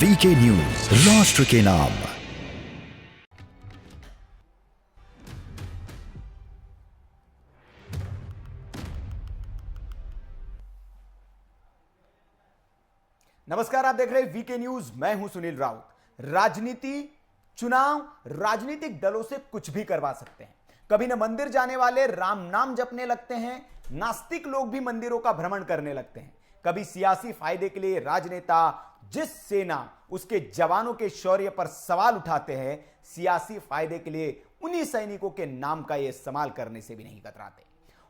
VK news, राष्ट्र के नाम। नमस्कार, आप देख रहे हैं वीके न्यूज। मैं हूं सुनील राउत। राजनीति, चुनाव राजनीतिक दलों से कुछ भी करवा सकते हैं। कभी न मंदिर जाने वाले राम नाम जपने लगते हैं, नास्तिक लोग भी मंदिरों का भ्रमण करने लगते हैं। कभी सियासी फायदे के लिए राजनेता जिस सेना उसके जवानों के शौर्य पर सवाल उठाते हैं, सियासी फायदे के लिए उन्हीं सैनिकों के नाम का यह इस्तेमाल करने से भी नहीं कतराते।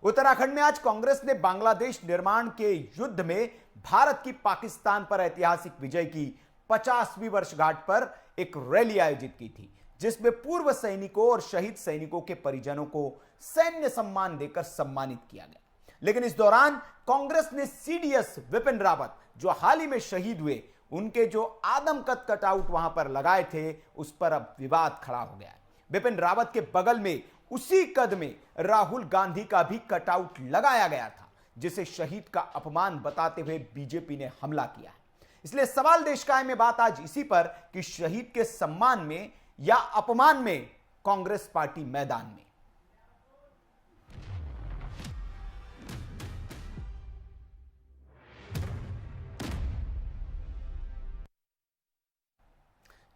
उत्तराखंड में आज कांग्रेस ने बांग्लादेश निर्माण के युद्ध में भारत की पाकिस्तान पर ऐतिहासिक विजय की 50वीं वर्षगांठ पर एक रैली आयोजित की थी, जिसमें पूर्व सैनिकों और शहीद सैनिकों के परिजनों को सैन्य सम्मान देकर सम्मानित किया गया। लेकिन इस दौरान कांग्रेस ने सीडीएस विपिन रावत, जो हाल ही में शहीद हुए, उनके जो आदमकद कटआउट वहां पर लगाए थे, उस पर अब विवाद खड़ा हो गया है। विपिन रावत के बगल में उसी कद में राहुल गांधी का भी कटआउट लगाया गया था, जिसे शहीद का अपमान बताते हुए बीजेपी ने हमला किया है। इसलिए सवाल देश कायम में बात आज इसी पर कि शहीद के सम्मान में या अपमान में कांग्रेस पार्टी मैदान में।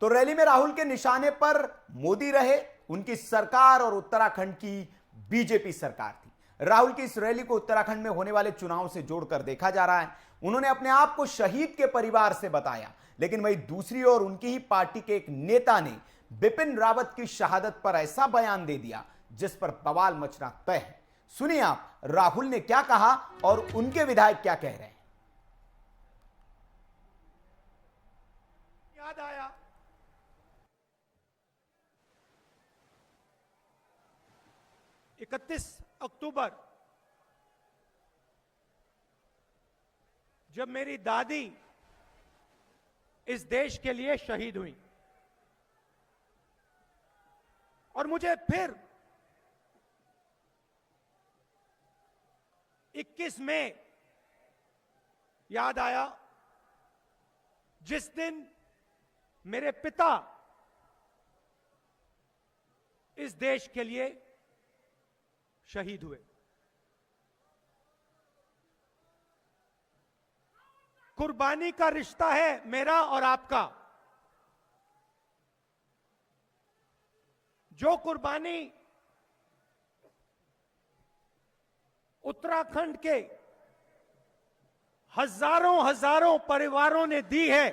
तो रैली में राहुल के निशाने पर मोदी रहे, उनकी सरकार और उत्तराखंड की बीजेपी सरकार थी। राहुल की इस रैली को उत्तराखंड में होने वाले चुनाव से जोड़कर देखा जा रहा है। उन्होंने अपने आप को शहीद के परिवार से बताया, लेकिन वहीं दूसरी ओर उनकी ही पार्टी के एक नेता ने बिपिन रावत की शहादत पर ऐसा बयान दे दिया जिस पर बवाल मचना तय है। सुनिए आप, राहुल ने क्या कहा और उनके विधायक क्या कह रहे हैं। याद आया 31 अक्टूबर, जब मेरी दादी इस देश के लिए शहीद हुई, और मुझे फिर 21 मई याद आया, जिस दिन मेरे पिता इस देश के लिए शहीद हुए। कुर्बानी का रिश्ता है मेरा और आपका। जो कुर्बानी उत्तराखंड के हजारों परिवारों ने दी है,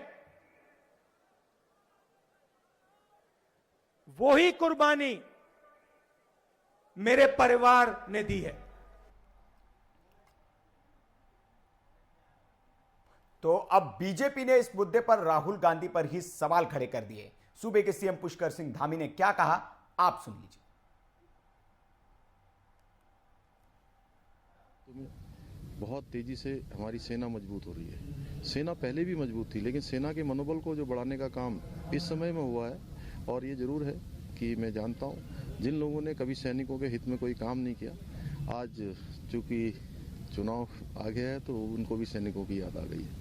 वो ही कुर्बानी मेरे परिवार ने दी है। तो अब बीजेपी ने इस मुद्दे पर राहुल गांधी पर ही सवाल खड़े कर दिए। सूबे के सीएम पुष्कर सिंह धामी ने क्या कहा, आप सुन लीजिए। बहुत तेजी से हमारी सेना मजबूत हो रही है। सेना पहले भी मजबूत थी, लेकिन सेना के मनोबल को जो बढ़ाने का काम इस समय में हुआ है। और ये जरूर है कि मैं जानता हूँ जिन लोगों ने कभी सैनिकों के हित में कोई काम नहीं किया, आज चूंकि चुनाव आ गया है तो उनको भी सैनिकों की याद आ गई है।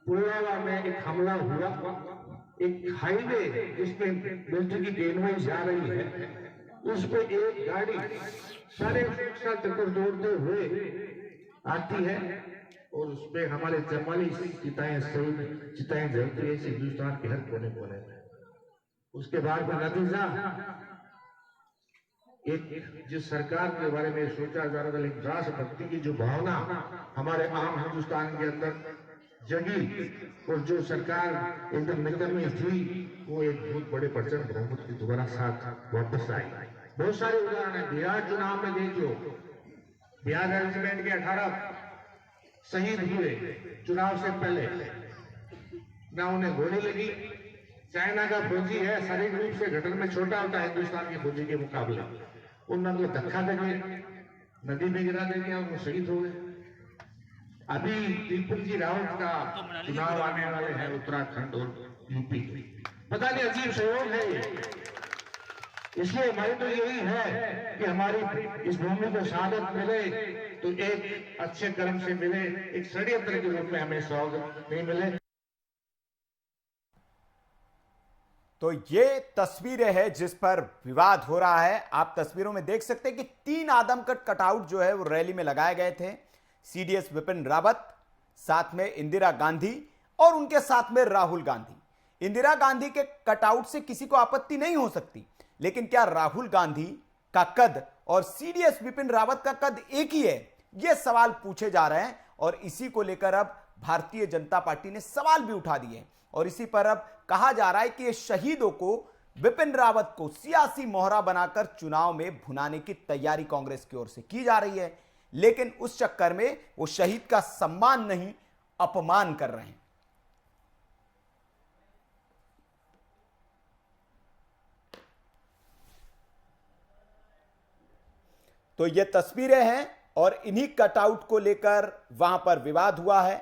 पुलवामा में एक हमला हुआ, एक हाईवे जिसपे मिलिट्री की ट्रेन जा रही है, उस पे एक गाड़ी सारे चक्कर दौड़ते हुए आती है और उस पे हमारे 44 चिताएं जलती है हिंदुस्तान के हर कोने कोने में। उसके बाद में नतीजा एक जिस सरकार के बारे में सोचा जा रहा था, लेकिन राष्ट्रभक्ति की जो भावना हमारे आम हिंदुस्तान के अंदर जगी और जो सरकार एकदम निकलनी थी, वो एक बहुत बड़े प्रचंड बहुमत की दोबारा साथ वापस आई। बहुत सारे उदाहरण है। बिहार चुनाव में देख लो, बिहार रेजिमेंट के 18 शहीद हुए चुनाव से पहले, ना उन्हें गोली लगी। चाइना का फौजी है, शारीरिक रूप से गठन में छोटा होता है हिंदुस्तान के फौजी के मुकाबले, उन्होंने धक्का देके नदी में गिरा दे दिया, वो शहीद हो गए। अभी त्रिपुर जी रावत का चुनाव आने वाले हैं उत्तराखंड और यूपी। पता नहीं अजीब संयोग है ये। इसलिए हमारी तो यही है कि हमारी इस भूमि को शहादत मिले तो एक अच्छे कर्म से मिले, एक षड्यंत्र के रूप में हमें स्वागत नहीं मिले। तो ये तस्वीरें हैं जिस पर विवाद हो रहा है। आप तस्वीरों में देख सकते हैं कि 3 आदमकद कटआउट जो है वो रैली में लगाए गए थे। सीडीएस विपिन रावत, साथ में इंदिरा गांधी और उनके साथ में राहुल गांधी। इंदिरा गांधी के कटआउट से किसी को आपत्ति नहीं हो सकती, लेकिन क्या राहुल गांधी का कद और सीडीएस विपिन रावत का कद एक ही है? ये सवाल पूछे जा रहे हैं और इसी को लेकर अब भारतीय जनता पार्टी ने सवाल भी उठा दिए और इसी पर अब कहा जा रहा है कि ये शहीदों को, विपिन रावत को सियासी मोहरा बनाकर चुनाव में भुनाने की तैयारी कांग्रेस की ओर से की जा रही है, लेकिन उस चक्कर में वो शहीद का सम्मान नहीं, अपमान कर रहे हैं। तो ये तस्वीरें हैं और इन्हीं कटआउट को लेकर वहां पर विवाद हुआ है।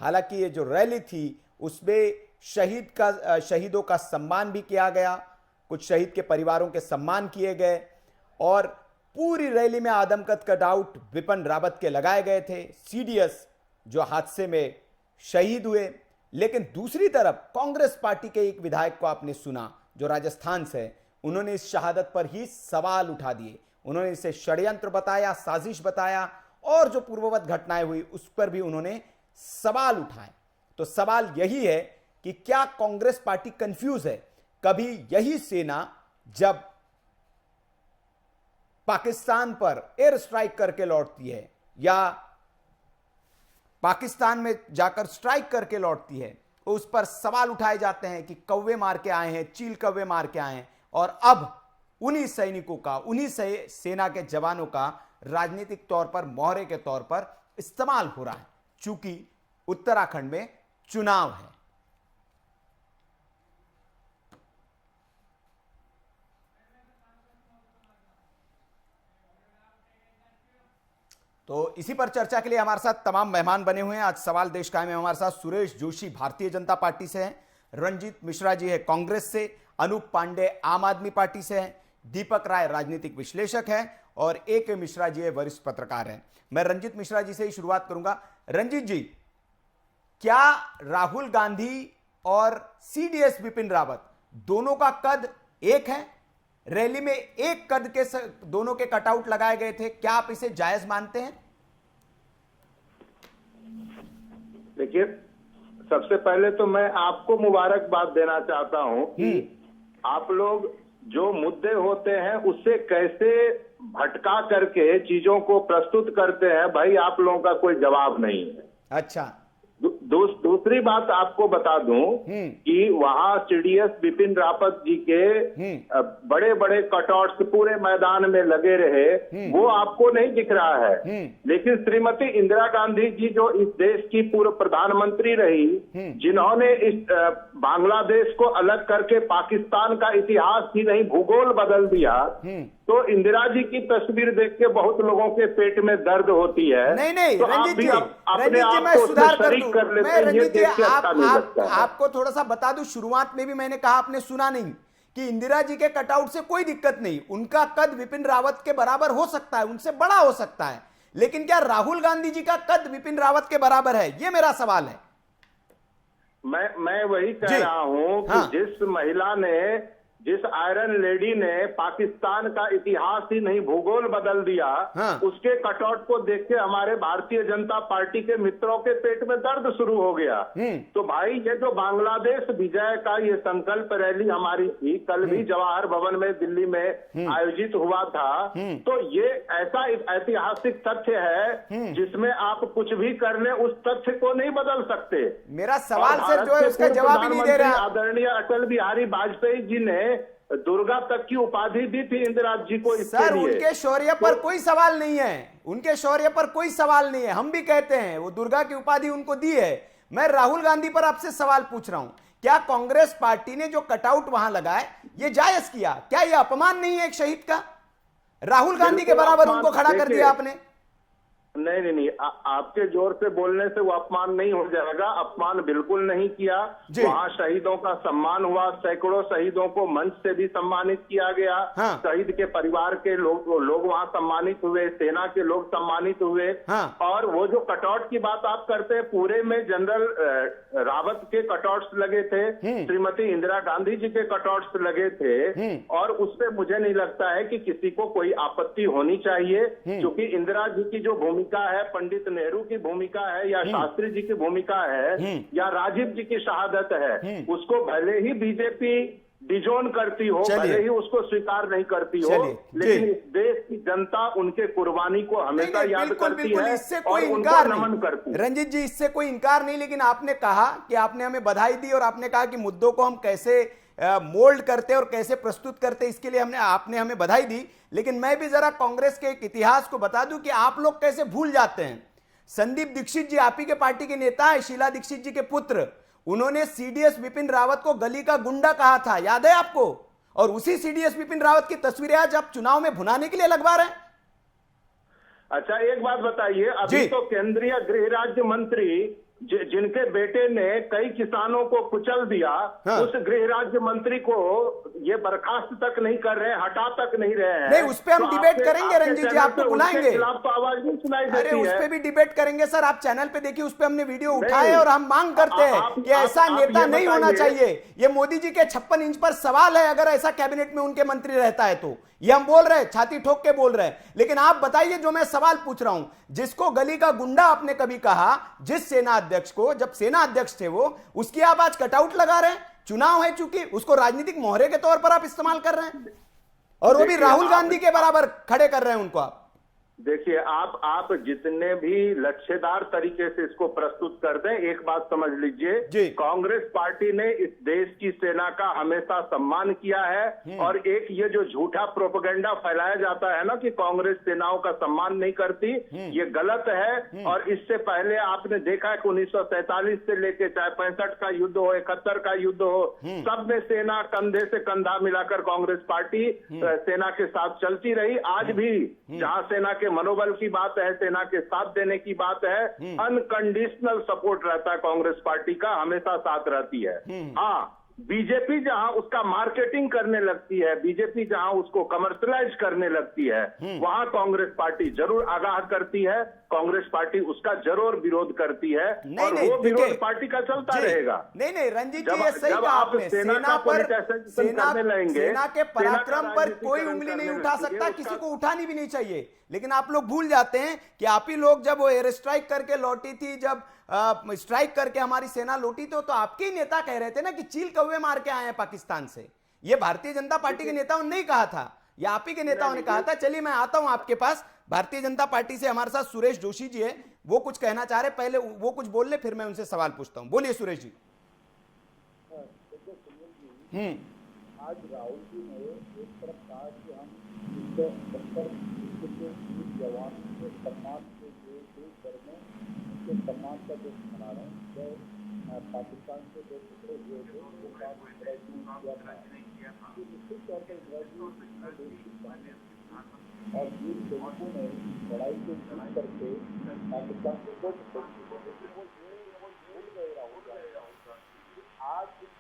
हालांकि ये जो रैली थी उसमें शहीदों का सम्मान भी किया गया, कुछ शहीद के परिवारों के सम्मान किए गए और पूरी रैली में आदमकद कटआउट विपिन रावत के लगाए गए थे, सीडीएस जो हादसे में शहीद हुए। लेकिन दूसरी तरफ कांग्रेस पार्टी के एक विधायक को आपने सुना जो राजस्थान से है, उन्होंने इस शहादत पर ही सवाल उठा दिए। उन्होंने इसे षड्यंत्र बताया, साजिश बताया और जो पूर्ववत घटनाएं हुई उस पर भी उन्होंने सवाल उठाए। तो सवाल यही है कि क्या कांग्रेस पार्टी कंफ्यूज है? कभी यही सेना जब पाकिस्तान पर एयर स्ट्राइक करके लौटती है या पाकिस्तान में जाकर स्ट्राइक करके लौटती है तो उस पर सवाल उठाए जाते हैं कि कौवे मार के आए हैं, चील कौवे मार के आए हैं और अब उन्हीं सैनिकों का, उन्हीं सेना के जवानों का राजनीतिक तौर पर, मोहरे के तौर पर इस्तेमाल हो रहा है, चूंकि उत्तराखंड में चुनाव है। तो इसी पर चर्चा के लिए हमारे साथ तमाम मेहमान बने हुए हैं। आज सवाल देश कायम में हमारे साथ सुरेश जोशी भारतीय जनता पार्टी से हैं, रंजीत मिश्रा जी है कांग्रेस से, अनूप पांडे आम आदमी पार्टी से हैं, दीपक राय राजनीतिक विश्लेषक हैं और ए.के. मिश्रा जी है वरिष्ठ पत्रकार हैं। मैं रंजीत मिश्रा जी से ही शुरुआत करूंगा। रंजीत जी, क्या राहुल गांधी और सीडीएस विपिन रावत दोनों का कद एक है? रैली में एक कद के दोनों के कटआउट लगाए गए थे, क्या आप इसे जायज मानते हैं? देखिए, सबसे पहले तो मैं आपको मुबारकबाद देना चाहता हूं कि आप लोग जो मुद्दे होते हैं उससे कैसे भटका करके चीजों को प्रस्तुत करते हैं, भाई आप लोगों का कोई जवाब नहीं है। अच्छा, दूसरी बात आपको बता दूं कि वहां सीडीएस विपिन रावत जी के बड़े बड़े कटआउट्स पूरे मैदान में लगे रहे, वो आपको नहीं दिख रहा है। लेकिन श्रीमती इंदिरा गांधी जी जो इस देश की पूर्व प्रधानमंत्री रही, जिन्होंने इस बांग्लादेश को अलग करके पाकिस्तान का इतिहास ही नहीं भूगोल बदल दिया, तो इंदिरा जी की तस्वीर देख के बहुत लोगों के पेट में दर्द होती है। नहीं, तो रंजीत जी, अपने आप मैं को सुधार कर शरीक कर लेते हैं, ये देख के अच्छा नहीं लगता है। आपको थोड़ा सा बता दूं, शुरुआत में भी मैंने कहा, आपने सुना नहीं कि इंदिरा जी के कटआउट से कोई दिक्कत नहीं, उनका कद विपिन रावत के बराबर हो सकता है, उनसे बड़ा हो सकता है, लेकिन क्या राहुल गांधी जी का कद विपिन रावत के बराबर है? ये मेरा सवाल है। मैं वही कह रहा हूं कि जिस महिला ने, जिस आयरन लेडी ने पाकिस्तान का इतिहास ही नहीं भूगोल बदल दिया, उसके कटआउट को देख के हमारे भारतीय जनता पार्टी के मित्रों के पेट में दर्द शुरू हो गया। तो भाई ये जो बांग्लादेश विजय का ये संकल्प रैली हमारी थी, कल भी जवाहर भवन में दिल्ली में आयोजित हुआ था, तो ये ऐसा ऐतिहासिक तथ्य है जिसमें आप कुछ भी कर ले उस तथ्य को नहीं बदल सकते। मेरा सवाल सिर्फ जो है उसका जवाब ही नहीं दे रहा। आदरणीय अटल बिहारी वाजपेयी जी ने दुर्गा तक की उपाधि दी थी इंदिरा जी को। सर, उनके शौर्य पर कोई सवाल नहीं है, उनके शौर्य पर कोई सवाल नहीं है, हम भी कहते हैं वो दुर्गा की उपाधि उनको दी है। मैं राहुल गांधी पर आपसे सवाल पूछ रहा हूं, क्या कांग्रेस पार्टी ने जो कटआउट वहां लगाए ये जायज किया? क्या यह अपमान नहीं है एक शहीद का? राहुल गांधी के बराबर उनको खड़ा कर दिया आपने। नहीं, आपके जोर से बोलने से वो अपमान नहीं हो जाएगा। अपमान बिल्कुल नहीं किया। वहाँ शहीदों का सम्मान हुआ, सैकड़ों शहीदों को मंच से भी सम्मानित किया गया। हाँ। शहीद के परिवार के लोग वहाँ सम्मानित हुए, सेना के लोग सम्मानित हुए। हाँ। और वो जो कटआउट की बात आप करते हैं, पूरे में जनरल रावत के कटआउट्स लगे थे, श्रीमती इंदिरा गांधी जी के कटआउट्स लगे थे, और उससे मुझे नहीं लगता है कि किसी को कोई आपत्ति होनी चाहिए, क्योंकि इंदिरा जी की जो भूमिका है, पंडित नेहरू की भूमिका है, या शास्त्री जी की भूमिका है, या राजीव जी की शहादत है, उसको भले ही बीजेपी डिजोन करती हो, भले ही उसको स्वीकार नहीं करती हो, लेकिन इस देश की जनता उनके कुर्बानी को हमेशा याद करती है, इससे कोई और उनको इनकार नमन नहीं करती है। रंजीत जी, इससे कोई इनकार नहीं, लेकिन आपने कहा कि आपने हमें बधाई दी और आपने कहा कि मुद्दों को हम कैसे मोल्ड करते और कैसे प्रस्तुत करते, इसके लिए आपने हमें बधाई दी। लेकिन मैं भी जरा कांग्रेस के एक इतिहास को बता दूं कि आप लोग कैसे भूल जाते हैं। संदीप दीक्षित जी आप ही के पार्टी के नेता है, शीला दीक्षित जी के पुत्र, उन्होंने सीडीएस विपिन रावत को गली का गुंडा कहा था, याद है आपको? और उसी सीडीएस विपिन रावत की तस्वीरें आज आप चुनाव में भुनाने के लिए लगवा रहे हैं। अच्छा, एक बात बताइए, अभी तो केंद्रीय गृह राज्य मंत्री जिनके बेटे ने कई किसानों को कुचल दिया, हाँ। उस गृह राज्य मंत्री को ये बर्खास्त तक नहीं कर रहे हैं, हटा तक नहीं रहे हैं। नहीं, उस पे हम तो डिबेट करेंगे रंजीत जी, आपको बुलाएंगे। खिलाफ तो आवाज नहीं सुनाई देती अरे उस है। पे भी डिबेट करेंगे सर, आप चैनल पे देखिए, उस पे हमने वीडियो उठाए और हम मांग करते हैं कि ऐसा नेता नहीं होना चाहिए। ये मोदी जी के 56 इंच पर सवाल है, अगर ऐसा कैबिनेट में उनके मंत्री रहता है तो। ये हम बोल रहे हैं, छाती ठोक के बोल रहे हैं, लेकिन आप बताइए, जो मैं सवाल पूछ रहा हूं, जिसको गली का गुंडा आपने कभी कहा, जिस सेना अध्यक्ष को, जब सेना अध्यक्ष थे वो, उसकी आप आज कटआउट लगा रहे हैं। चुनाव है चूंकि, उसको राजनीतिक मोहरे के तौर पर आप इस्तेमाल कर रहे हैं, और वो भी राहुल गांधी के बराबर खड़े कर रहे हैं उनको आप। देखिए, आप जितने भी लक्ष्यदार तरीके से इसको प्रस्तुत कर दें, एक बात समझ लीजिए, कांग्रेस पार्टी ने इस देश की सेना का हमेशा सम्मान किया है, और एक ये जो झूठा प्रोपेगेंडा फैलाया जाता है ना कि कांग्रेस सेनाओं का सम्मान नहीं करती, ये गलत है। और इससे पहले आपने देखा है कि 1947 से लेके चाहे 65 का युद्ध हो, 71 का युद्ध हो, सब में सेना कंधे से कंधा मिलाकर कांग्रेस पार्टी सेना के साथ चलती रही। आज भी जहां सेना के मनोबल की बात है, सेना के साथ देने की बात है, अनकंडीशनल सपोर्ट रहता है कांग्रेस पार्टी का, हमेशा साथ रहती है। हाँ, बीजेपी जहां उसका मार्केटिंग करने लगती है, बीजेपी जहां उसको कमर्शलाइज करने लगती है, वहां कांग्रेस पार्टी जरूर आगाह करती है, कांग्रेस पार्टी उसका जरूर विरोध करती है, और वो विरोध पार्टी का चलता रहेगा। नहीं रंजीत जी, ये सही कहा आपने। सेना के पराक्रम पर कोई उंगली नहीं उठा सकता, किसी को उठानी भी नहीं चाहिए, लेकिन आप लोग भूल जाते हैं कि आप ही लोग जब वो एयर स्ट्राइक करके लौटी थी, जब स्ट्राइक करके हमारी सेना लौटी तो आपके ही नेता कह रहे थे ना कि चील कौवे मार के आए हैं पाकिस्तान से। ये भारतीय जनता पार्टी के नेताओं ने नहीं कहा था, ये आप ही के नेताओं ने कहा था। चलिए मैं आता हूं आपके पास, भारतीय जनता पार्टी से हमारे साथ सुरेश जोशी जी है, वो कुछ कहना चाह रहे, पहले वो कुछ बोल ले, फिर मैं उनसे सवाल पूछता हूं। बोलिए सुरेश जी। आज राहुल जी ने एक तरफ कहा कि हम जवान के सम्मान के लिए देश भर में उनके सम्मान का दिन मना रहे हैं। जब पाकिस्तान से दो टुकड़े हुए थे, वो काम किया था, निश्चित तौर पर देश की और वीर सैनिकों ने लड़ाई को जीत करके पाकिस्तान से दो भूल गए राहुल गांधी। आज इस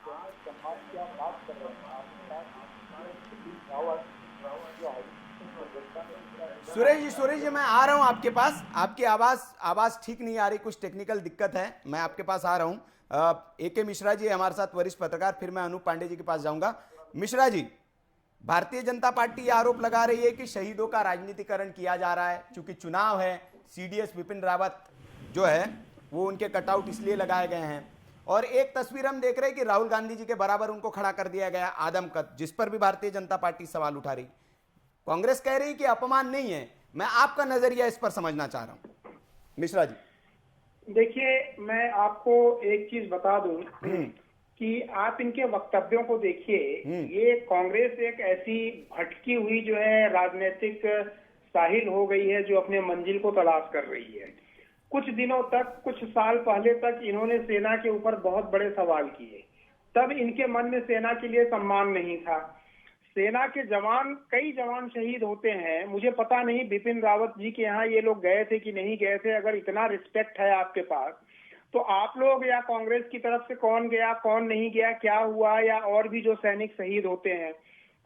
सम्मान की आप बात कर रहे हैं, सुरेश जी मैं आ रहा हूं आपके पास, आपकी आवाज ठीक नहीं आ रही, कुछ टेक्निकल दिक्कत है, मैं आपके पास आ रहा हूं। ए के मिश्रा जी हमारे साथ वरिष्ठ पत्रकार, फिर मैं अनूप पांडे जी के पास जाऊंगा। मिश्रा जी, भारतीय जनता पार्टी ये आरोप लगा रही है कि शहीदों का राजनीतिकरण किया जा रहा है, चूंकि चुनाव है, सीडीएस विपिन रावत जो है वो उनके कटआउट इसलिए लगाए गए हैं, और एक तस्वीर हम देख रहे हैं कि राहुल गांधी जी के बराबर उनको खड़ा कर दिया गया आदमकद, जिस पर भी भारतीय जनता पार्टी सवाल उठा रही। कांग्रेस कह रही कि अपमान नहीं है, मैं आपका नजरिया इस पर समझना चाह रहा हूं। मिश्रा जी। देखिए, मैं आपको एक चीज बता दूं कि आप इनके वक्तव्यों को देखिए, ये कांग्रेस एक ऐसी भटकी हुई जो है राजनीतिक साहिल हो गई है, जो अपने मंजिल को तलाश कर रही है। कुछ दिनों तक, कुछ साल पहले तक इन्होंने सेना के ऊपर बहुत बड़े सवाल किए, तब इनके मन में सेना के लिए सम्मान नहीं था। सेना के जवान, कई जवान शहीद होते हैं। मुझे पता नहीं बिपिन रावत जी के यहाँ ये लोग गए थे कि नहीं गए थे। अगर इतना रिस्पेक्ट है आपके पास तो आप लोग या कांग्रेस की तरफ से कौन गया कौन नहीं गया, क्या हुआ, या और भी जो सैनिक शहीद होते हैं,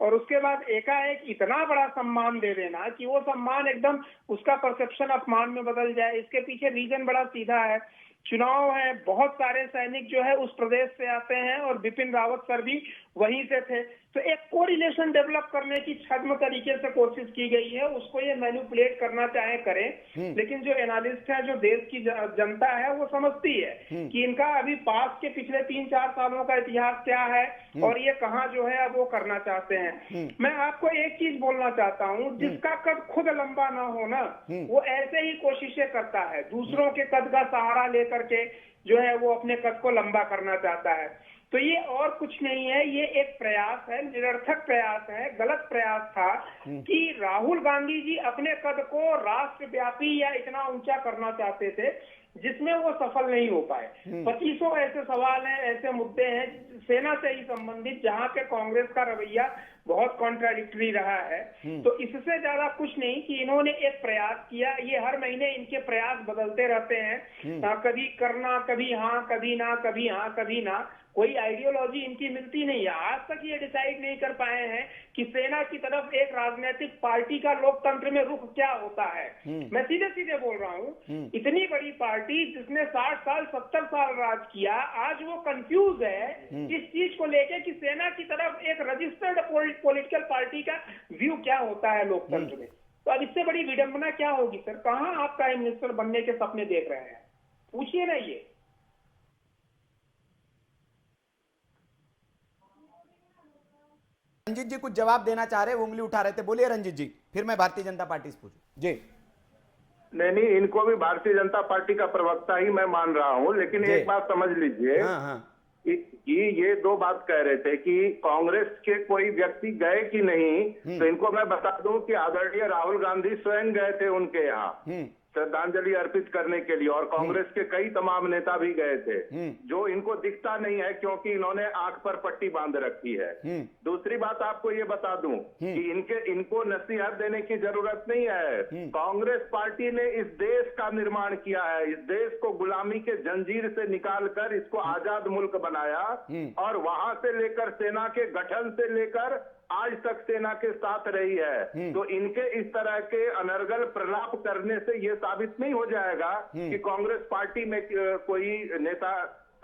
और उसके बाद एकाएक इतना बड़ा सम्मान दे देना कि वो सम्मान एकदम उसका परसेप्शन अपमान में बदल जाए। इसके पीछे रीजन बड़ा सीधा है, चुनाव है, बहुत सारे सैनिक जो है उस प्रदेश से आते हैं और बिपिन रावत सर भी वहीं से थे। तो एक कोरिलेशन डेवलप करने की छद्म तरीके से कोशिश की गई है। उसको ये मैनिपुलेट करना चाहे करें, लेकिन जो एनालिस्ट है, जो देश की जनता है, वो समझती है कि इनका अभी पास के पिछले 3-4 सालों का इतिहास क्या है और ये कहाँ जो है अब वो करना चाहते हैं। मैं आपको एक चीज बोलना चाहता हूँ, जिसका कद खुद लंबा ना हो ना, वो ऐसे ही कोशिशें करता है, दूसरों के कद का सहारा लेकर के जो है वो अपने कद को लंबा करना चाहता है। तो ये और कुछ नहीं है, ये एक प्रयास है, निरर्थक प्रयास है, गलत प्रयास था कि राहुल गांधी जी अपने कद को राष्ट्रव्यापी या इतना ऊंचा करना चाहते थे, जिसमें वो सफल नहीं हो पाए। 2500 ऐसे सवाल हैं, ऐसे मुद्दे हैं सेना से ही संबंधित, जहां पे कांग्रेस का रवैया बहुत कॉन्ट्राडिक्टरी रहा है। तो इससे ज्यादा कुछ नहीं कि इन्होंने एक प्रयास किया। ये हर महीने इनके प्रयास बदलते रहते हैं, कभी करना, कभी हाँ, कभी ना, कभी हाँ, कभी ना। कोई आइडियोलॉजी इनकी मिलती नहीं है। आज तक ये डिसाइड नहीं कर पाए हैं कि सेना की तरफ एक राजनीतिक पार्टी का लोकतंत्र में रुख क्या होता है। मैं सीधे सीधे बोल रहा हूँ, इतनी बड़ी पार्टी जिसने 60 साल 70 साल राज किया, आज वो कंफ्यूज है इस चीज को लेके कि सेना की तरफ एक रजिस्टर्ड पॉलिटिकल पार्टी का व्यू क्या होता है लोकतंत्र में। तो अब इससे बड़ी विडंबना क्या होगी सर? कहाँ आप प्राइम मिनिस्टर बनने के सपने देख रहे हैं? पूछिए ना ये। रंजीत जी कुछ जवाब देना चाह रहे, वो उंगली उठा रहे थे, बोलिए रंजीत जी, फिर मैं भारतीय जनता पार्टी से पूछूं। जी नहीं, इनको भी भारतीय जनता पार्टी का प्रवक्ता ही मैं मान रहा हूं, लेकिन एक बात समझ लीजिए कि ये दो बात कह रहे थे कि कांग्रेस के कोई व्यक्ति गए कि नहीं, तो इनको मैं बता दूं कि आदरणीय राहुल गांधी स्वयं गए थे उनके यहाँ श्रद्धांजलि अर्पित करने के लिए, और कांग्रेस के कई तमाम नेता भी गए थे, जो इनको दिखता नहीं है क्योंकि इन्होंने आंख पर पट्टी बांध रखी है। दूसरी बात आपको ये बता दूं कि इनको नसीहत देने की जरूरत नहीं है। कांग्रेस पार्टी ने इस देश का निर्माण किया है, इस देश को गुलामी के जंजीर से निकालकर इसको आजाद मुल्क बनाया, और वहां से लेकर सेना के गठन से लेकर आज तक सेना के साथ रही है। तो इनके इस तरह के अनर्गल प्रलाप करने से ये साबित नहीं हो जाएगा कि कांग्रेस पार्टी में कोई नेता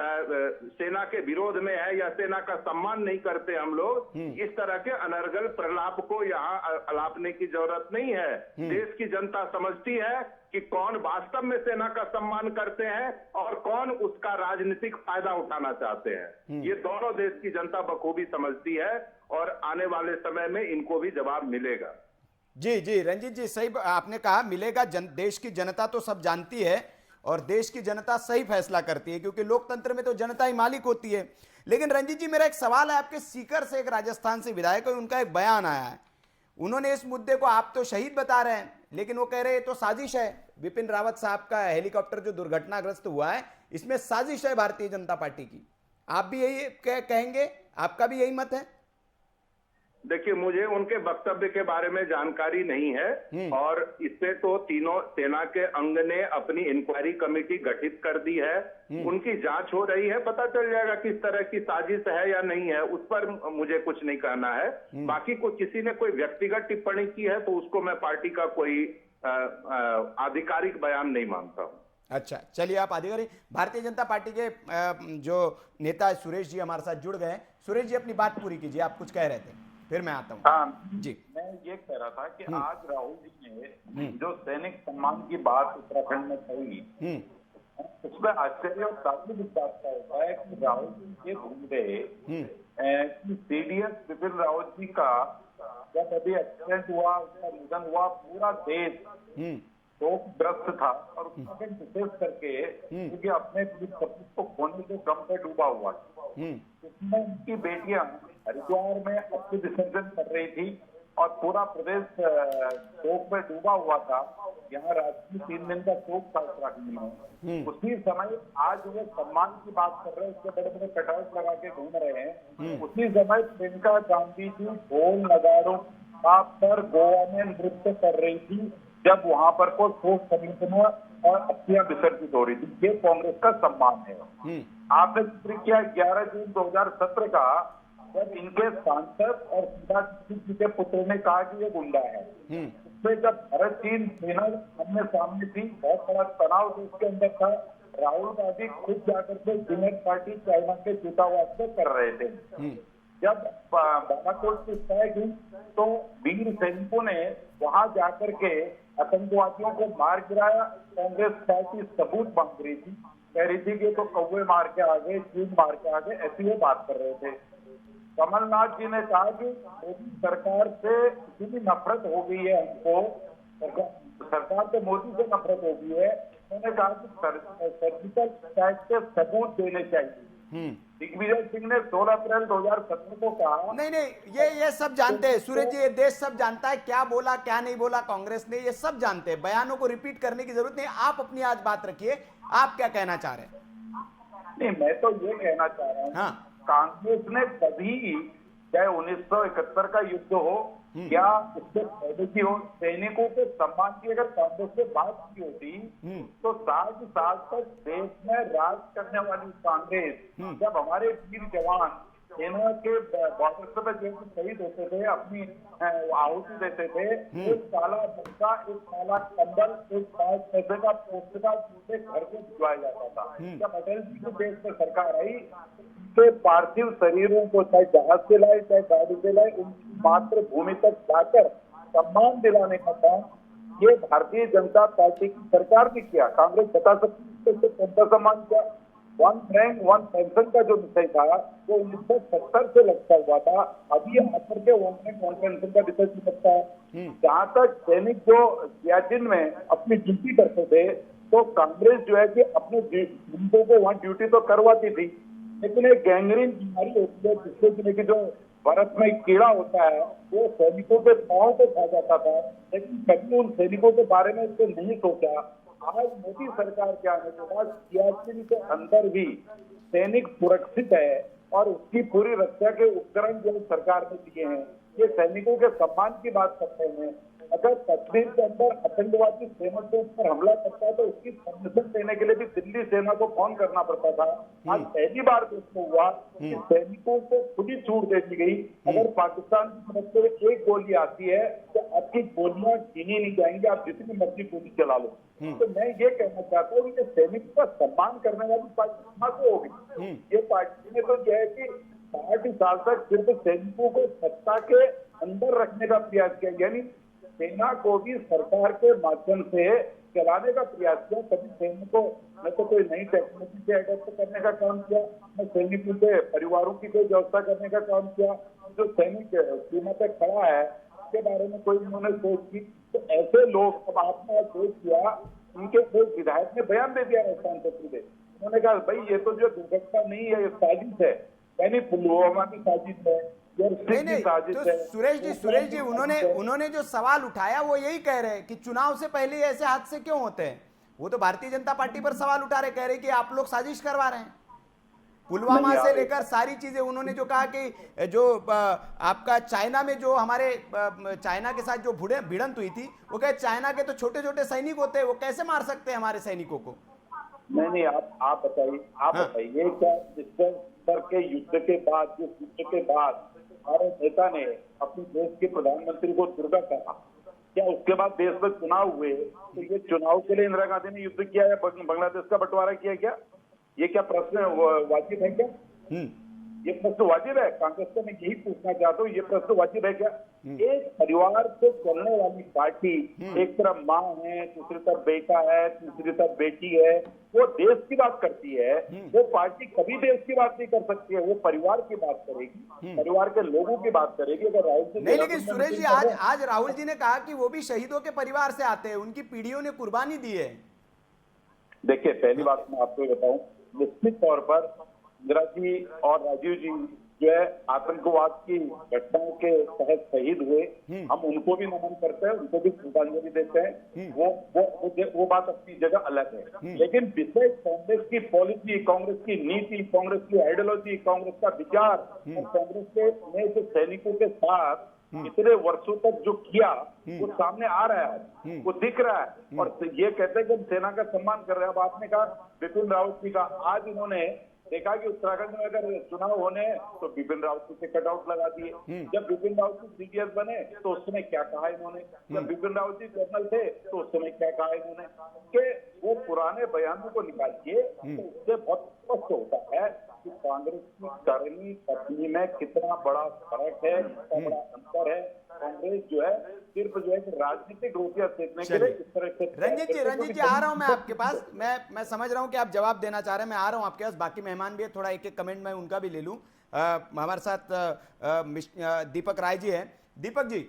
सेना के विरोध में है या सेना का सम्मान नहीं करते हम लोग। इस तरह के अनर्गल प्रलाप को यहाँ अलापने की जरूरत नहीं है। देश की जनता समझती है कि कौन वास्तव में सेना का सम्मान करते हैं और कौन उसका राजनीतिक फायदा उठाना चाहते हैं। ये दोनों देश की जनता बखूबी समझती है और आने वाले समय में इनको भी जवाब मिलेगा। जी जी रंजीत जी, सही आपने कहा, मिलेगा। देश की जनता तो सब जानती है और देश की जनता सही फैसला करती है, क्योंकि लोकतंत्र में तो जनता ही मालिक होती है। लेकिन रंजीत जी, मेरा एक सवाल है आपके सीकर से, एक राजस्थान से विधायक है, उनका एक बयान आया है। उन्होंने इस मुद्दे को आप तो शहीद बता रहे हैं, लेकिन वो कह रहे हैं तो साजिश है। बिपिन रावत साहब का हेलीकॉप्टर जो दुर्घटनाग्रस्त हुआ है, इसमें साजिश है भारतीय जनता पार्टी की। आप भी यही कहेंगे? आपका भी यही मत है? देखिए, मुझे उनके वक्तव्य के बारे में जानकारी नहीं है, और इससे तो तीनों सेना के अंग ने अपनी इंक्वायरी कमेटी गठित कर दी है, उनकी जांच हो रही है, पता चल जाएगा किस तरह की साजिश है या नहीं है। उस पर मुझे कुछ नहीं कहना है। बाकी किसी ने कोई व्यक्तिगत टिप्पणी की है तो उसको मैं पार्टी का कोई आधिकारिक बयान नहीं मानता हूँ। अच्छा, चलिए, आप आधिकारिक भारतीय जनता पार्टी के जो नेता सुरेश जी हमारे साथ जुड़ गए। सुरेश जी, अपनी बात पूरी कीजिए, आप कुछ कह रहे थे, फिर मैं आता हूँ। हाँ जी, मैं ये कह रहा था कि आज राहुल जी ने जो सैनिक सम्मान की बात उत्तराखंड में कही, उसमें आश्चर्य और ताज्जुब इस बात का होता है कि राहुल जी ये भूल गए कि सीडीएस बिपिन रावत जी का जब अभी एक्सीडेंट हुआ, उसका निधन हुआ, पूरा देश शोकग्रस्त था, और उसमें विशेष करके क्योंकि अपने सपूत को खोने के गम पे डूबा हुआ था। उसमें उनकी बेटियां हरिद्वार में अस्थि विसर्जन कर रही थी, और पूरा प्रदेश शोक में डूबा हुआ था। यहाँ राजनीति 3 दिन का शोक था उत्तराखंड में। उसी समय आज वो सम्मान की बात कर रहे हैं, उसके बड़े बड़े कटआउट लगा के घूम रहे हैं। उसी समय प्रियंका गांधी जी ढोल नगाड़ों पर गोवा में नृत्य कर रही थी, जब वहां पर कोई शोक समिति और अस्थियां विसर्जित हो रही थी। ये कांग्रेस का सम्मान है। आपने जिक्र किया 11 जून 2017 का, जब इनके सांसद और सीधा जी के पुत्र ने कहा कि ये गुंडा है। उससे जब भारत चीन सेना आमने सामने थी, बहुत बड़ा तनाव देश के अंदर था। राहुल गांधी खुद जाकर के यूनाइटेड पार्टी चाइना के दूतावास से कर रहे थे। जब बालाकोट की तय हुई तो वीर सैनिकों ने वहां जाकर के आतंकवादियों को मार गिराया। कांग्रेस पार्टी सबूत मांग रही थी, कह रही थी कि तो कौवे मार के आ गए, चीन मार के आ गए, ऐसी वो बात कर रहे थे। कमलनाथ जी ने कहा कि मोदी सरकार से इतनी नफरत हो गई है, हमको सरकार से मोदी से नफरत हो गई है। उन्होंने कहा कि सर्जिकल स्ट्राइक के सबूत देने चाहिए। दिग्विजय सिंह ने 16 अप्रैल 2017 को कहा। नहीं, ये सब जानते हैं सूरज जी, ये देश सब जानता है क्या बोला क्या नहीं बोला कांग्रेस ने, ये सब जानते हैं। बयानों को रिपीट करने की जरूरत नहीं। आप अपनी आज बात रखिए, आप क्या कहना चाह रहे हैं? नहीं, मैं तो ये कहना चाह रहा हूँ, हाँ, कांग्रेस ने कभी, चाहे 1971 का युद्ध हो या उससे पहले की हो, सैनिकों के सम्मान की अगर कांग्रेस से बात की होती तो 60 साल तक देश में राज करने वाली कांग्रेस, जब हमारे वीर जवान सेना के बॉर्डर पे जो शहीद होते थे, अपनी आहुति देते थे, एक काला बक्सा, एक काला कंबल, एक 5 पैसे का पुस्तक पूरे घर को भिजवाया जाता था। जब अटल जी की देश में सरकार आई, उनके पार्थिव शरीरों को चाहे जहाज से लाए चाहे गाड़ी से लाए, उनकी मातृभूमि तक जाकर सम्मान दिलाने का काम ये भारतीय जनता पार्टी की सरकार ने किया। कांग्रेस बता सकती है कौन सा सम्मान किया। 1 रैंक 1 पेंशन का जो विषय था वो 1970 से लगता हुआ था, अभी आकर के 1 रैंक 1 पेंशन का विषय लगता है। जहाँ तक सैनिक जो सियाचिन में अपनी ड्यूटी करते थे, तो कांग्रेस जो है कि अपने सैनिकों को वहाँ ड्यूटी तो करवाती थी, लेकिन एक गैंग्रीन बीमारी होती है जिससे कि जो बर्फ में कीड़ा होता है वो सैनिकों के पांव को खा जाता था, लेकिन कभी उन सैनिकों के बारे में इसको नहीं सोचा। आज मोदी सरकार के आने के बाद सियाचिन के अंदर भी सैनिक सुरक्षित है और उसकी पूरी रक्षा के उपकरण जो सरकार ने दिए हैं। ये सैनिकों के सम्मान की बात करते हैं। अगर कश्मीर के अंदर आतंकवादी सेना के ऊपर हमला करता है तो उसकी परमिशन देने के लिए भी दिल्ली सेना को फोन करना पड़ता था। आज पहली बार दोस्तों हुआ कि सैनिकों को खुली छूट दे दी गई। अगर पाकिस्तान की तरफ से एक गोली आती है तो आपकी गोलियां गिनी नहीं जाएंगी, आप जितनी मर्जी गोली चला लो। तो मैं ये कहना चाहता हूँ कि सैनिक का सम्मान करने वाली पार्टी कहाँ से होगी? ये पार्टी ने तो जो है कि 60 साल तक सिर्फ सैनिकों को सत्ता के अंदर रखने का प्रयास किया, यानी सेना को भी सरकार के माध्यम से चलाने का प्रयास किया। कभी सैनिकों ने तो कोई नई टेक्नोलॉजी से अडॉप्ट करने का काम किया, न सैनिकों के परिवारों की कोई व्यवस्था करने का काम किया। जो सैनिक सीमा पे खड़ा है उसके बारे में कोई उन्होंने सोच की। तो ऐसे लोग, अब आपने सोच किया, उनके कोई विधायक ने बयान दे दिया राजस्थान से, उन्होंने कहा भाई ये तो जो दुर्घटना नहीं है, ये साजिश है, यानी पुलवामा की साजिश है। नहीं, तो सुरेश जी उन्होंने जो सवाल उठाया वो यही कह रहे हैं कि चुनाव से पहले ऐसे हादसे क्यों होते हैं। वो तो भारतीय जनता पार्टी पर सवाल उठा रहे, कह रहे कि आप लोग साजिश करवा रहे हैं। पुलवामा से लेकर सारी चीजें, उन्होंने जो कहा कि जो आपका चाइना में जो हमारे चाइना के साथ जो भिड़ंत हुई थी, वो कहे चाइना के तो छोटे छोटे सैनिक होते हैं, वो कैसे मार सकते हैं हमारे सैनिकों को। नहीं, आप बताइए क्या स्तर के युद्ध के बाद, जिस युद्ध के बाद हमारे नेता ने अपने देश के प्रधानमंत्री को दुर्गा कहा, क्या उसके बाद देश में चुनाव हुए तो ये चुनाव के लिए इंदिरा गांधी ने युद्ध किया है, बांग्लादेश का बंटवारा किया क्या? ये क्या प्रश्न वाजिब है क्या? ये प्रश्न वाजिब है? कांग्रेस को मैं यही पूछना चाहता हूँ, ये प्रश्न वाजिब है क्या? एक परिवार से चलने वाली पार्टी, एक तरफ माँ है, दूसरी तरफ बेटा है, तीसरी तरफ बेटी है, वो देश की बात करती है। वो पार्टी कभी देश की बात नहीं कर सकती है, वो परिवार की बात करेगी, परिवार के लोगों की बात करेगी। अगर राहुल जी नहीं, लेकिन सुरेश जी आज राहुल जी ने कहा कि वो भी शहीदों के परिवार से आते हैं, उनकी पीढ़ियों ने कुर्बानी दी है। देखिए, पहली बात मैं आपको बताऊं, निश्चित तौर पर इंदिरा जी और राजीव जी जो है आतंकवाद की घटनाओं के तहत शहीद हुए, हम उनको भी नमन करते हैं, उनको भी श्रद्धांजलि देते हैं। वो बात अपनी जगह अलग है। लेकिन विषय कांग्रेस की पॉलिसी, कांग्रेस की नीति, कांग्रेस की आइडियोलॉजी, कांग्रेस का विचार और कांग्रेस के ने जो सैनिकों के साथ इतने वर्षों तक जो किया वो सामने आ रहा है, वो दिख रहा है। और ये कहते हैं कि हम सेना का सम्मान कर रहे हैं। अब आपने कहा बिपिन रावत जी का, आज इन्होंने देखा कि उत्तराखंड में अगर चुनाव होने हैं तो बिपिन रावत जी से कटआउट लगा दिए। जब बिपिन रावत जी सीडीएस बने तो उस समय क्या कहा इन्होंने, जब बिपिन रावत जी कर्नल थे तो उस समय क्या कहा इन्होंने, कि वो पुराने बयानों को निकालिए तो उससे बहुत स्पष्ट होता है कि कांग्रेस की करनी पत्नी में कितना बड़ा फर्क है, कितना बड़ा अंतर है। कांग्रेस जो है सिर्फ जो है राजनीतिक रोटियां सेकने के लिए इस तरह से। रंजीत जी आ रहा हूं मैं आपके पास। मैं समझ रहा हूं कि आप जवाब देना चाह रहे हैं, मैं आ रहा हूं आपके पास। बाकी मेहमान भी है, थोड़ा एक एक कमेंट मैं उनका भी ले लूं। हमारे साथ दीपक राय जी हैं। दीपक जी,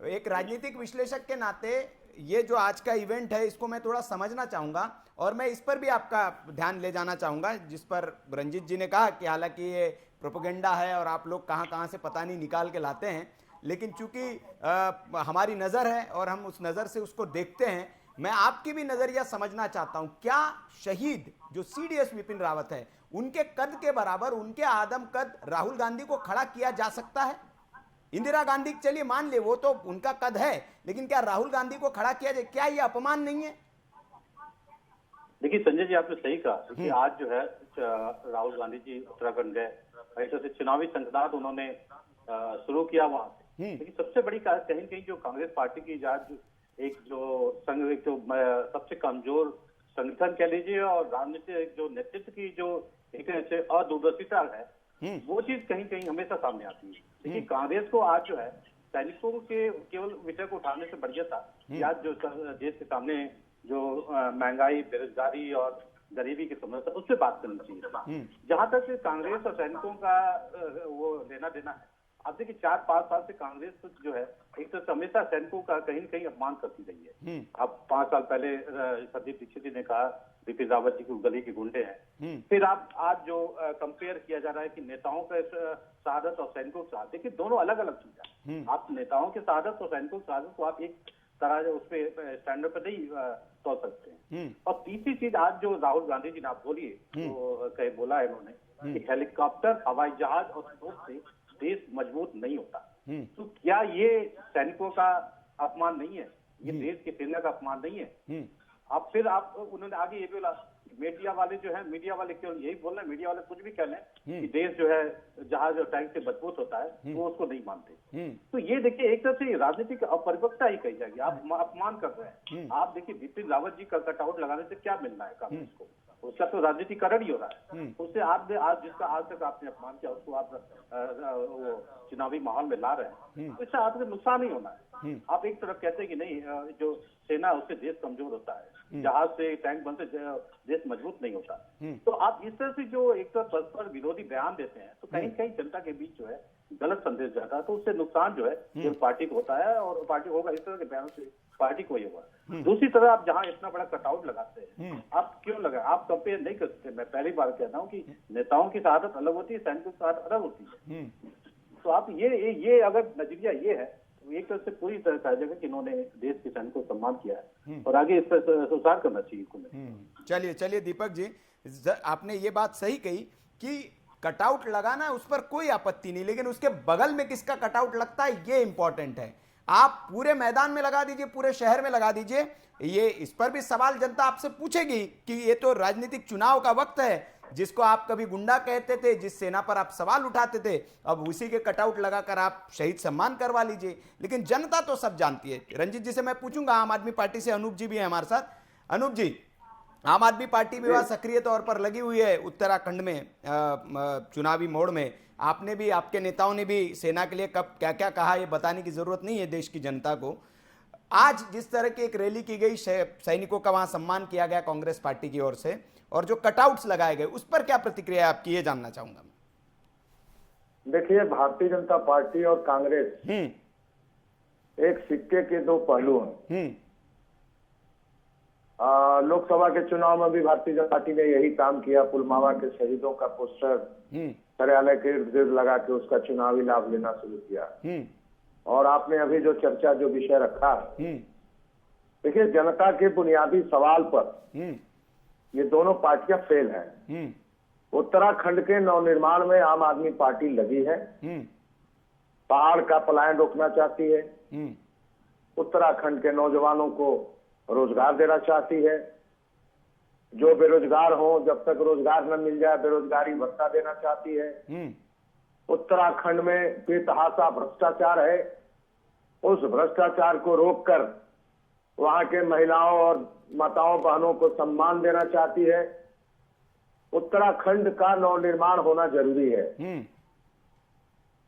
एक राजनीतिक विश्लेषक के नाते ये जो आज का इवेंट है इसको मैं थोड़ा समझना चाहूंगा और मैं इस पर भी आपका ध्यान ले जाना चाहूंगा, जिस पर रंजीत जी ने कहा कि हालांकि ये प्रोपेगेंडा है और आप लोग कहां कहां से पता नहीं निकाल के लाते हैं, लेकिन चूंकि हमारी नज़र है और हम उस नज़र से उसको देखते हैं, मैं आपकी भी नज़रिया समझना चाहता हूं। क्या शहीद जो सीडीएस विपिन रावत है उनके कद के बराबर, उनके आदम कद राहुल गांधी को खड़ा किया जा सकता है? इंदिरा गांधी चलिए मान ले वो तो उनका कद है, लेकिन क्या राहुल गांधी को खड़ा किया जाए? क्या ये अपमान नहीं है? देखिए संजय जी, आपने सही कहा कि आज जो है राहुल गांधी जी उत्तराखंड गए, ऐसे से चुनावी संसदात उन्होंने शुरू किया वहां से। लेकिन सबसे बड़ी कहीं कहीं जो कांग्रेस पार्टी की एक जो संघ, एक जो सबसे कमजोर संगठन कह लीजिए और राजनीतिक जो नेतृत्व की जो एक अदूरदर्शिता है, वो चीज कहीं कहीं हमेशा सामने आती है। देखिए कांग्रेस को आज जो है सैनिकों के केवल विषय को उठाने से बढ़िया था कि आज जो देश के सामने जो महंगाई, बेरोजगारी और गरीबी की समस्या, उस पर बात करनी चाहिए। जहां तक कांग्रेस और सैनिकों का वो लेना देना है, अब देखिए 4-5 साल से कांग्रेस जो है एक तो हमेशा सैनिकों का कहीं न कहीं अपमान करती रही है। अब 5 साल पहले संदीप दीक्षित जी ने कहा बिपिन रावत जी की गली के गुंडे हैं। फिर आप आज जो कंपेयर किया जा रहा है कि नेताओं का शहादत और सैनिकों की शहादत, देखिए दोनों अलग अलग चीज है। आप नेताओं की शहादत और सैनिकों की शहादत को आप एक तरह उस पर स्टैंडर्ड पर नहीं तोड़ सकते हैं। और तीसरी चीज आज जो राहुल गांधी जी ने आप बोलिए तो कहीं बोला है उन्होंने कि हेलीकॉप्टर, हवाई जहाज और तोप से देश मजबूत नहीं होता। तो क्या ये सैनिकों का अपमान नहीं है? ये देश के सेना का अपमान नहीं है? अब फिर उन्होंने आगे ये बोला मीडिया वाले जो है, मीडिया वाले केवल यही बोल रहे हैं, मीडिया वाले कुछ भी कह लें कि देश जो है जहाज और टैंक से मजबूत होता है, वो उसको नहीं मानते। तो ये देखिए एक तरह से राजनीतिक अपरिपक्वता ही कही जाएगी। आप अपमान कर रहे हैं। आप देखिए बिपिन रावत जी का कटआउट लगाने से क्या मिलना है कांग्रेस को? उसका तो राजनीतिकरण ही हो रहा है। उससे आपने आज जिसका आज तक आपने अपमान किया उसको आप वो चुनावी माहौल में ला रहे हैं, तो इससे आपको नुकसान ही होना है। आप एक तरफ कहते हैं कि नहीं जो सेना उससे देश कमजोर होता है, जहाज से टैंक बनते देश मजबूत नहीं होता। तो आप इस तरह से जो एक तरफ परस्पर विरोधी बयान देते हैं तो कहीं कहीं जनता के बीच जो है गलत संदेश जाता है, तो उससे नुकसान जो है जो पार्टी को होता है और पार्टी को होगा। इस तरह के बयान से पार्टी को ही होगा। दूसरी तरह आप जहां इतना बड़ा कटआउट लगाते हैं, आप क्यों लगाए? आप कंपेयर नहीं कर सकते। मैं पहली बार कहता हूँ कि नेताओं की शहादत अलग होती है, सैनिकों की शहादत अलग होती है। तो आप ये अगर नजरिया ये है तो एक तरह से पूरी तरह कहा जाएगा कि इन्होंने देश के सैनिकों को सम्मान किया है और आगे इस पर सुधार करना चाहिए। चलिए दीपक जी, आपने ये बात सही कही कि कटआउट लगाना उस पर कोई आपत्ति नहीं, लेकिन उसके बगल में किसका कटआउट लगता है ये इंपॉर्टेंट है। आप पूरे मैदान में लगा दीजिए, पूरे शहर में लगा दीजिए, ये इस पर भी सवाल जनता आपसे पूछेगी कि ये तो राजनीतिक चुनाव का वक्त है। जिसको आप कभी गुंडा कहते थे, जिस सेना पर आप सवाल उठाते थे, अब उसी के कटआउट लगाकर आप शहीद सम्मान करवा लीजिए। लेकिन जनता तो सब जानती है। रंजीत जी से मैं पूछूंगा, आम आदमी पार्टी से अनूप जी भी है हमारे साथ। अनूप जी, आम आदमी पार्टी भी वहां सक्रिय तौर पर लगी हुई है उत्तराखंड में चुनावी मोड़ में। आपने भी, आपके नेताओं ने भी सेना के लिए कब क्या क्या कहा ये बताने की जरूरत नहीं है देश की जनता को। आज जिस तरह की एक रैली की गई, सैनिकों का वहां सम्मान किया गया कांग्रेस पार्टी की ओर से, और जो कटआउट्स लगाए गए, उस पर क्या प्रतिक्रिया आपकी ये जानना चाहूंगा। देखिए, भारतीय जनता पार्टी और कांग्रेस एक सिक्के के दो पहलू हैं। लोकसभा के चुनाव में भी भारतीय जनता पार्टी ने यही काम किया। पुलवामा के शहीदों का पोस्टर कार्यालय के इर्द गिर्द लगा के उसका चुनावी लाभ लेना शुरू किया। और आपने अभी जो चर्चा जो विषय रखा, देखिए जनता के बुनियादी सवाल पर ये दोनों पार्टियां फेल हैं। उत्तराखंड के नवनिर्माण में आम आदमी पार्टी लगी है, पहाड़ का पलायन रोकना चाहती है, उत्तराखंड के नौजवानों को रोजगार देना चाहती है, जो बेरोजगार हो जब तक रोजगार न मिल जाए बेरोजगारी भत्ता देना चाहती है। उत्तराखंड में बेतहाशा भ्रष्टाचार है, उस भ्रष्टाचार को रोककर वहां के महिलाओं और माताओं बहनों को सम्मान देना चाहती है। उत्तराखंड का नवनिर्माण होना जरूरी है।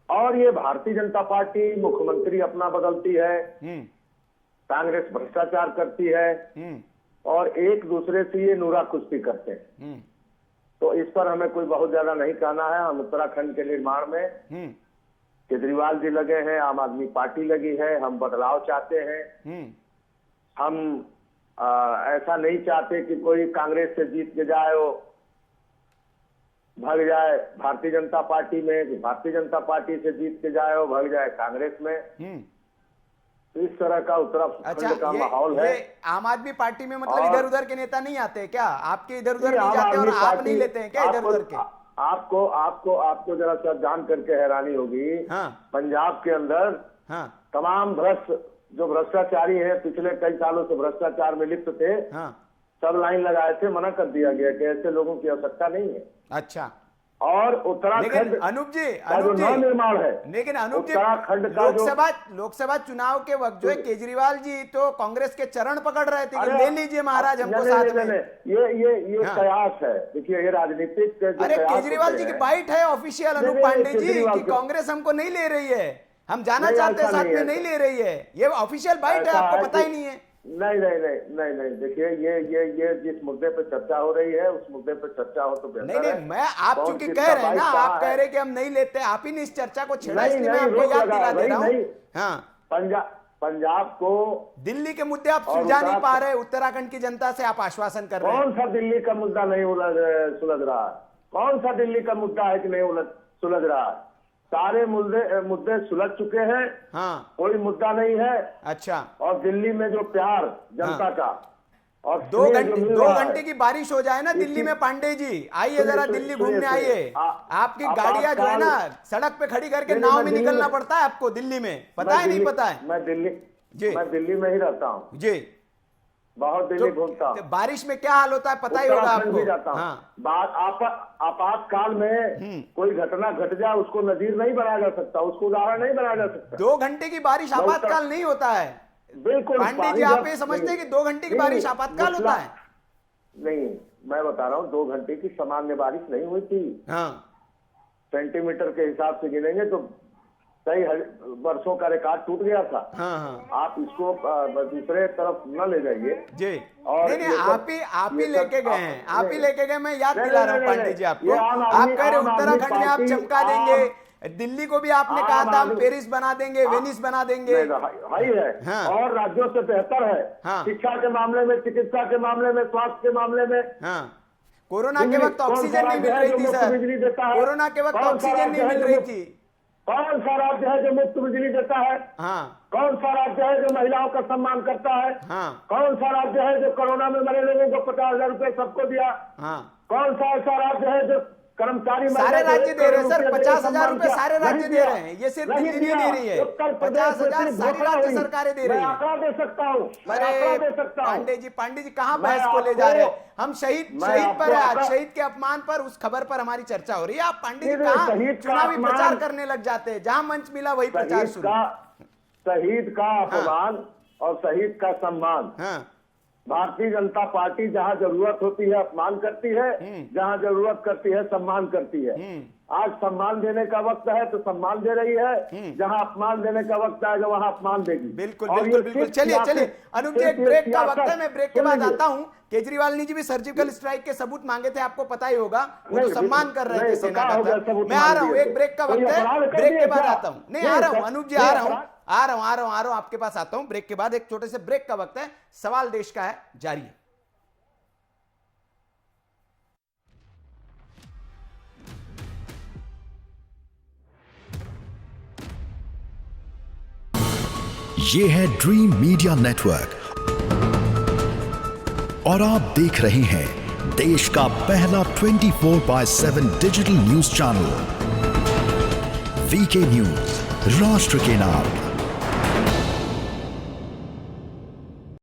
और ये भारतीय जनता पार्टी मुख्यमंत्री अपना बदलती है, कांग्रेस भ्रष्टाचार करती है और एक दूसरे से ये नूरा कुश्ती करते हैं। तो इस पर हमें कोई बहुत ज्यादा नहीं कहना है। हम उत्तराखंड के निर्माण में केजरीवाल जी लगे हैं, आम आदमी पार्टी लगी है, हम बदलाव चाहते हैं। हम ऐसा नहीं चाहते कि कोई कांग्रेस से जीत के जाए वो भाग जाए भारतीय जनता पार्टी में, भारतीय जनता पार्टी से जीत के जाए वो भाग जाए कांग्रेस में। तो इस तरह का उत्तराखंड का माहौल है। आम आदमी पार्टी में मतलब इधर उधर के नेता नहीं आते क्या? आपके इधर उधर नहीं जाते और आप नहीं लेते हैं क्या इधर उधर के? आपको जरा सा जान करके हैरानी होगी। पंजाब के अंदर तमाम जो भ्रष्टाचारी हैं, पिछले कई सालों से भ्रष्टाचार में लिप्त थे, सब लाइन लगाए थे, मना कर दिया गया कि ऐसे लोगों की आवश्यकता नहीं है। अच्छा। और उत्तराखंड अनूप जी निर्माण है, लेकिन अनूप जी उत्तराखंड का लोकसभा चुनाव के वक्त जो है केजरीवाल जी तो कांग्रेस के चरण पकड़ रहे थे कि ले लीजिए महाराज हमको साथ में। ये कयास है। देखिए ये राजनीतिक, अरे केजरीवाल जी की बाइट है ऑफिशियल अनूप पांडे जी कि कांग्रेस हमको नहीं ले रही है, हम जाना चाहते हैं साथ में, नहीं ले रही है। ये ऑफिशियल बाइट है, आपको पता ही नहीं है। नहीं देखिए ये जिस मुद्दे पे चर्चा हो रही है उस मुद्दे पे चर्चा हो तो बेहतर है। मैं आप चूंकि कह रहे हैं ना, आप कह रहे हैं कि हम नहीं लेते, आप ही ने इस चर्चा को छेड़ा, इसलिए मैं आपको याद दिला दे रहा हूं। हाँ, पंजाब को दिल्ली के मुद्दे आप सुलझा नहीं पा रहे, उत्तराखंड की जनता से आप आश्वासन कर रहे हैं। कौन सा दिल्ली का मुद्दा नहीं सुलझ रहा है? कौन सा दिल्ली का मुद्दा है कि नहीं सुलझ रहा है? सारे मुद्दे सुलझ चुके हैं। कोई मुद्दा नहीं है। अच्छा। और दिल्ली में जो प्यार जनता का और 2 घंटे की बारिश हो जाए ना दिल्ली में, पांडे जी आइए जरा दिल्ली घूमने आइए। आपकी गाड़ियां जो है ना सड़क पे खड़ी करके नाव में निकलना पड़ता है आपको दिल्ली में, पता है नहीं पता है? मैं दिल्ली में ही रहता हूँ जी, बहुत दिल्ली घूमता हूँ। बारिश में क्या हाल होता है पता ही होगा आपको। जाता हूँ। आपातकाल में कोई घटना घट जाए उसको नजीर नहीं बनाया जा सकता, उसको उदाहरण नहीं बनाया जा सकता। 2 घंटे की बारिश आपातकाल नहीं होता है। बिल्कुल पांडे जी, आप ये समझते हैं कि 2 घंटे की बारिश आपातकाल होता है? नहीं, मैं बता रहा हूँ 2 घंटे की सामान्य बारिश नहीं हुई थी। सेंटीमीटर के हिसाब से गिनेंगे तो कई वर्षों का रिकॉर्ड टूट गया था। आप इसको दूसरे तरफ न ले जाइए जी। और नहीं, आप ही लेके गए हैं, आप ही लेके गए। मैं याद दिला रहा हूँ पांडे जी आपको, आप कह रहे उत्तराखंड में आप चमका देंगे, दिल्ली को भी आपने कहा था हम पेरिस बना देंगे, वेनिस बना देंगे। हाई है और राज्यों से बेहतर है शिक्षा के मामले में, चिकित्सा के मामले में, स्वास्थ्य के मामले में। कोरोना के वक्त ऑक्सीजन नहीं मिल रही थी सर, कोरोना के वक्त ऑक्सीजन नहीं मिल रही थी। कौन सा राज्य है जो मुफ्त बिजली देता है? कौन सा राज्य है जो महिलाओं का सम्मान करता है? कौन सा राज्य है जो कोरोना में मरे लोगों को 50,000 रुपए सबको दिया? कौन सा ऐसा राज्य है जो कर्मचारी? सारे राज्य दे रहे हैं सर, 50,000 रुपए सारे राज्य दे रहे हैं, ये सिर्फ दिल्ली नहीं दे रही है, 50,000 सारी राज्य सरकारें दे रही है। आंकड़ा दे सकता हूँ, पांडे जी कहाँ बहस को ले जा रहे हैं? हम शहीद पर है आज, शहीद के अपमान पर, उस खबर पर हमारी चर्चा हो रही है। आप पांडे जी कहाँ चुनावी प्रचार करने लग जाते हैं? जहाँ मंच मिला वही प्रचार शुरू। शहीद का अपमान और शहीद का सम्मान, भारतीय जनता पार्टी जहां जरूरत होती है अपमान करती है, जहां जरूरत करती है सम्मान करती है। आज सम्मान देने का वक्त है तो सम्मान दे रही है, जहां अपमान देने का वक्त आएगा वहां अपमान देगी। बिल्कुल बिल्कुल बिल्कुल। चलिए अनूप जी, एक ब्रेक का वक्त है, मैं ब्रेक के बाद आता हूं। केजरीवाल जी भी सर्जिकल स्ट्राइक के सबूत मांगे थे, आपको पता ही होगा, वो तो सम्मान कर रहे थे सेना का। मैं आ रहा हूँ, एक ब्रेक का वक्त है, ब्रेक के बाद आता हूँ। नहीं आ रहा हूँ अनूप जी, आ रहा हूँ आपके पास आता हूँ ब्रेक के बाद। एक छोटे से ब्रेक का वक्त है, सवाल देश का है जारी है। ये है ड्रीम मीडिया नेटवर्क और आप देख रहे हैं देश का पहला 24/7 digital news channel VK news, राष्ट्र के नाम।